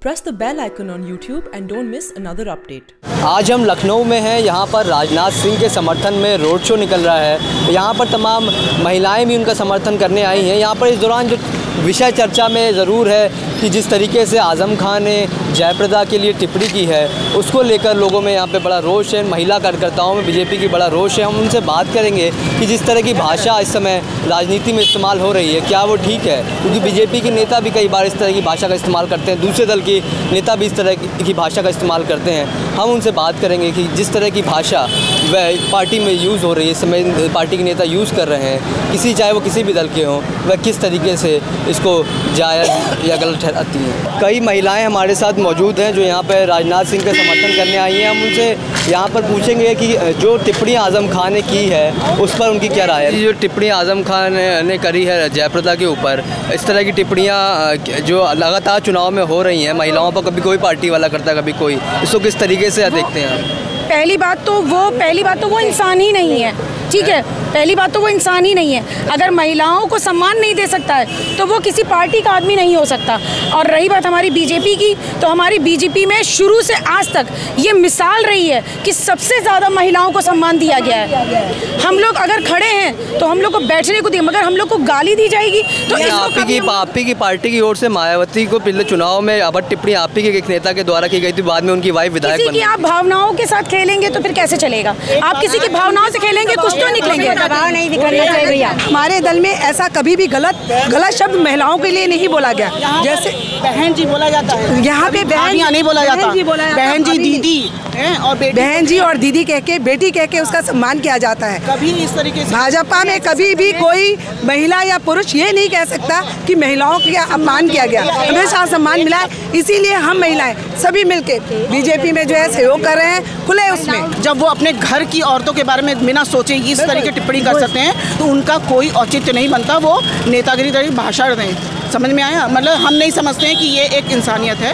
Press the bell icon on YouTube and don't miss another update. आज हम लखनऊ में हैं। यहाँ पर राजनाथ सिंह के समर्थन में रोड शो निकल रहा है। यहाँ पर तमाम महिलाएं भी उनका समर्थन करने आई हैं। यहाँ पर इस दौरान जो विषय चर्चा में ज़रूर है कि जिस तरीके से आज़म खान ने जयप्रदा के लिए टिप्पणी की है, उसको लेकर लोगों में यहाँ पे बड़ा रोष है। महिला कार्यकर्ताओं में बीजेपी की बड़ा रोष है। हम उनसे बात करेंगे कि जिस तरह की भाषा इस समय राजनीति में इस्तेमाल हो रही है, क्या वो ठीक है? क्योंकि बीजेपी के नेता भी कई बार इस तरह की भाषा का इस्तेमाल करते हैं, दूसरे दल के नेता भी इस तरह की भाषा का इस्तेमाल करते हैं। हम उनसे बात करेंगे कि जिस तरह की भाषा वह पार्टी में यूज़ हो रही है, इस समय पार्टी के नेता यूज़ कर रहे हैं, चाहे वो किसी भी दल के हों, वह किस तरीके से इसको जायज़ या गलत ठहराती हैं। कई महिलाएं हमारे साथ मौजूद हैं जो यहाँ पर राजनाथ सिंह का समर्थन करने आई हैं। हम उनसे यहाँ पर पूछेंगे कि जो टिप्पणी आज़म खान ने की है उस पर उनकी क्या राय है। जो टिप्पणी आज़म खान ने करी है जयप्रदा के ऊपर, इस तरह की टिप्पणियाँ जो लगातार चुनाव में हो रही हैं महिलाओं पर, कभी कोई पार्टी वाला करता है कभी कोई, इसको किस तरीके से देखते हैं आप? पहली बात तो वो इंसान ही नहीं है, ठीक है। पहली बात तो वो इंसान ही नहीं है। अगर महिलाओं को सम्मान नहीं दे सकता है तो वो किसी पार्टी का आदमी नहीं हो सकता। और रही बात हमारी बीजेपी की, तो हमारी बीजेपी में शुरू से आज तक ये मिसाल रही है कि सबसे ज़्यादा महिलाओं को सम्मान दिया गया है। हम लोग अगर खड़े हैं तो हम लोग को बैठने को दिए, मगर हम लोग को गाली दी जाएगी तो आपकी की पार्टी की ओर से मायावती को पिछले चुनाव में अभद्र टिप्पणी आप ही के एक नेता के द्वारा की गई थी, बाद में उनकी वाइफ विधायक बनी। आप भावनाओं के साथ खेलेंगे तो फिर कैसे चलेगा? आप किसी की भावनाओं से खेलेंगे कुछ तो निकलेंगे। दबाव नहीं दिखाना चाहिए भैया। हमारे दल में ऐसा कभी भी गलत शब्द महिलाओं के लिए नहीं बोला गया। जैसे बहन जी बोला जाता है, यहाँ पे बहन नहीं बोला जाता, बहन जी दीदी और बहन जी और दीदी कह के, बेटी कह के उसका सम्मान किया जाता है। कभी इस तरीके से भाजपा में कभी भी कोई महिला या पुरुष ये नहीं कह सकता कि महिलाओं का अपमान किया गया। हमेशा सम्मान मिला है, इसीलिए हम महिलाएं सभी मिलके बीजेपी में जो है सहयोग कर रहे हैं खुले उसमें। जब वो अपने घर की औरतों के बारे में बिना सोचे इस तरह की टिप्पणी कर सकते हैं तो उनका कोई औचित्य नहीं बनता। वो नेतागिरी तरह की भाषा दें, समझ में आया? मतलब हम नहीं समझते हैं कि ये एक इंसानियत है।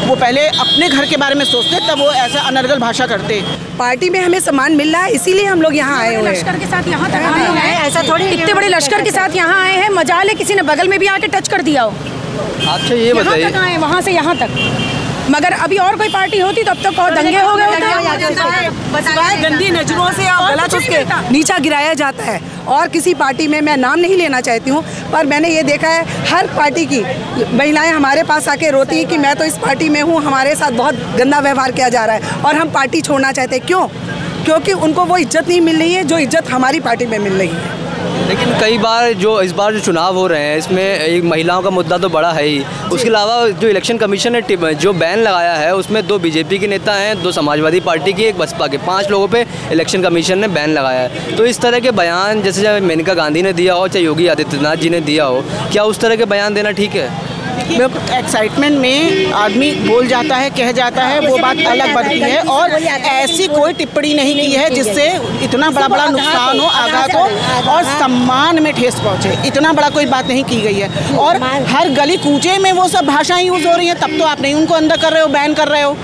वो पहले अपने घर के बारे में सोचते तब वो ऐसा अनर्गल भाषा करते। पार्टी में हमें सम्मान मिल रहा है, इसीलिए हम लोग यहाँ आए हुए हैं। लश्कर के साथ यहाँ तक आए हैं, ऐसा थोड़ी इतने बड़े लश्कर के साथ यहाँ आए हैं। मजाल है किसी ने बगल में भी आके टच कर दिया हो। अच्छा ये बताइए, आए वहाँ से यहाँ तक, मगर अभी और कोई पार्टी होती तो अब तक और दंगे हो गए होते। गंदी नजरों से और गलत उसके नीचा गिराया जाता है। और किसी पार्टी में मैं नाम नहीं लेना चाहती हूँ, पर मैंने ये देखा है हर पार्टी की महिलाएं हमारे पास आके रोती हैं कि मैं तो इस पार्टी में हूँ, हमारे साथ बहुत गंदा व्यवहार किया जा रहा है और हम पार्टी छोड़ना चाहते हैं। क्यों? क्योंकि उनको वो इज्जत नहीं मिल रही है जो इज्जत हमारी पार्टी में मिल रही है। लेकिन कई बार इस बार जो चुनाव हो रहे हैं इसमें एक महिलाओं का मुद्दा तो बड़ा है ही। उसके अलावा जो इलेक्शन कमीशन ने जो बैन लगाया है उसमें 2 बीजेपी के नेता हैं, 2 समाजवादी पार्टी की, 1 बसपा के, 5 लोगों पे इलेक्शन कमीशन ने बैन लगाया है। तो इस तरह के बयान जैसे चाहे मेनका गांधी ने दिया हो, चाहे योगी आदित्यनाथ जी ने दिया हो, क्या उस तरह के बयान देना ठीक है? एक्साइटमेंट में आदमी बोल जाता है, कह जाता है, वो बात अलग बनती है। और ऐसी कोई टिप्पणी नहीं की है जिससे इतना बड़ा नुकसान हो, आघात हो और सम्मान में ठेस पहुंचे। इतना बड़ा कोई बात नहीं की गई है। और हर गली कूचे में वो सब भाषाएं यूज़ हो रही हैं, तब तो आप नहीं उनको अंदर कर रहे हो, बैन कर रहे हो।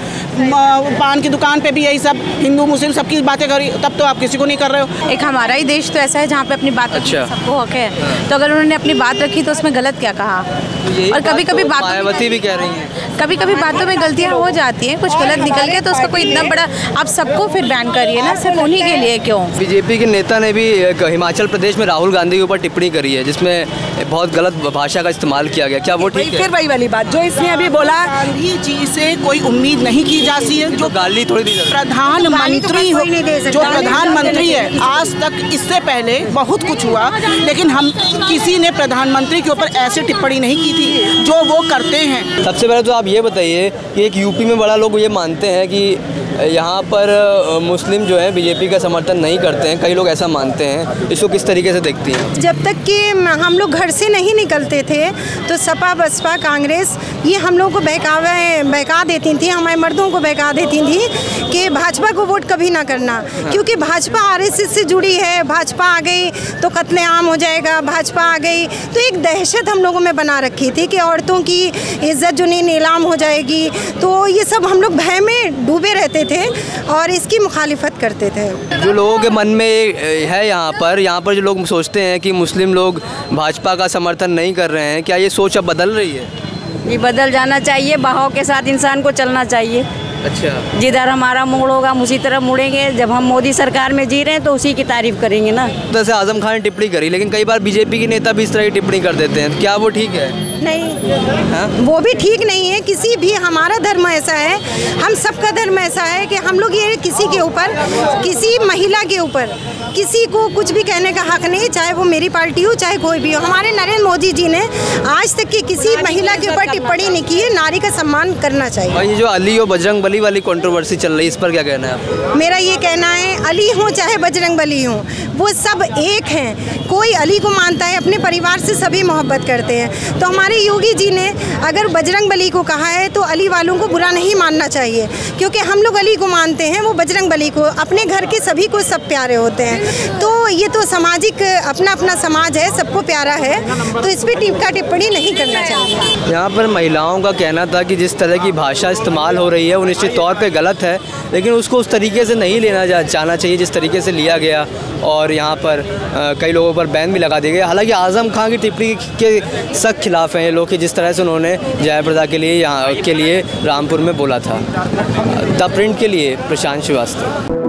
पान की दुकान पे भी यही सब हिंदू मुस्लिम सबकी बातें करी, तब तो आप किसी को नहीं कर रहे हो। एक हमारा ही देश तो ऐसा है जहाँ पे अपनी बात सबको हक है, तो अगर उन्होंने अपनी बात रखी तो उसमें गलत क्या कहा? और कभी कभी मायावती भी कह रही हैं, कभी कभी बातों में गलतियाँ हो जाती हैं, कुछ गलत निकल गया तो उसका कोई इतना बड़ा आप सबको फिर बैन करिए ना, सिर्फ उन्हीं के लिए क्यों? बीजेपी के नेता ने भी हिमाचल प्रदेश में राहुल गांधी के ऊपर टिप्पणी करी है जिसमें बहुत गलत भाषा का इस्तेमाल किया गया। क्या वो ठीक है? फिर वही वाली बात जो इसने अभी बोला, गांधी जी से कोई उम्मीद नहीं की जाती है। जो गाली थोड़ी दी प्रधानमंत्री हो, जो प्रधानमंत्री है, आज तक इससे पहले बहुत कुछ हुआ लेकिन हम किसी ने प्रधानमंत्री के ऊपर ऐसी टिप्पणी नहीं की थी जो वो करते हैं। सबसे पहले तो आप ये बताइए कि एक यूपी में बड़ा लोग ये मानते हैं कि यहाँ पर मुस्लिम जो है बीजेपी का समर्थन नहीं करते हैं, कई लोग ऐसा मानते हैं, इसको किस तरीके से देखती हैं? जब तक कि हम लोग घर से नहीं निकलते थे तो सपा बसपा कांग्रेस ये हम लोग को बहका देती थी, हमारे मर्दों को बहका देती थी कि भाजपा को वोट कभी ना करना, क्योंकि भाजपा आरएसएस से जुड़ी है, भाजपा आ गई तो कत्लेआम हो जाएगा, भाजपा आ गई तो एक दहशत हम लोगों में बना रखी थी कि औरतों की इज्जत जो नीलाम हो जाएगी। तो ये सब हम लोग भय में डूबे रहते थे और इसकी मुखालिफत करते थे। जो लोगों के मन में है यहाँ पर जो लोग सोचते हैं कि मुस्लिम लोग भाजपा का समर्थन नहीं कर रहे हैं, क्या ये सोच अब बदल रही है? ये बदल जाना चाहिए, बहाव के साथ इंसान को चलना चाहिए। अच्छा, जिधर हमारा मोड़ होगा हम उसी तरफ मुड़ेंगे। जब हम मोदी सरकार में जी रहे हैं तो उसी की तारीफ करेंगे ना। जैसे आजम खान ने टिप्पणी करी, लेकिन कई बार बीजेपी के नेता भी इस तरह की टिप्पणी कर देते हैं, क्या वो ठीक है? नहीं, हाँ? वो भी ठीक नहीं है। किसी भी, हमारा धर्म ऐसा है, हम सबका धर्म ऐसा है कि हम लोग ये किसी के ऊपर, किसी महिला के ऊपर किसी को कुछ भी कहने का हक नहीं, चाहे वो मेरी पार्टी हो चाहे कोई भी हो। हमारे नरेंद्र मोदी जी ने आज तक की किसी महिला के ऊपर टिप्पणी नहीं की है। नारी का सम्मान करना चाहिए। और ये जो अली और बजरंग बली वाली कंट्रोवर्सी चल रही है, इस पर क्या कहना है आपको? मेरा ये कहना है, अली हो चाहे बजरंग बली हो, वो सब एक हैं। कोई अली को मानता है, अपने परिवार से सभी मोहब्बत करते हैं। तो हमारे योगी जी ने अगर बजरंग बली को कहा है तो अली वालों को बुरा नहीं मानना चाहिए, क्योंकि हम लोग अली को मानते हैं, वो बजरंग बली को। अपने घर के सभी को सब प्यारे होते हैं। तो ये तो सामाजिक, अपना अपना समाज है, सबको प्यारा है, तो इस पर टीका टिप्पणी नहीं करना चाहिए। यहाँ पर महिलाओं का कहना था कि जिस तरह की भाषा इस्तेमाल हो रही है वो निश्चित तौर पे गलत है, लेकिन उसको उस तरीके से नहीं लेना जाना चाहिए जिस तरीके से लिया गया। और यहाँ पर कई लोगों पर बैन भी लगा दिया गया। हालांकि आजम खान की टिप्पणी के सख्त खिलाफ हैं ये लोग कि जिस तरह से उन्होंने जयप्रदा के लिए यहाँ के लिए रामपुर में बोला था। द प्रिंट के लिए प्रशांत श्रीवास्तव।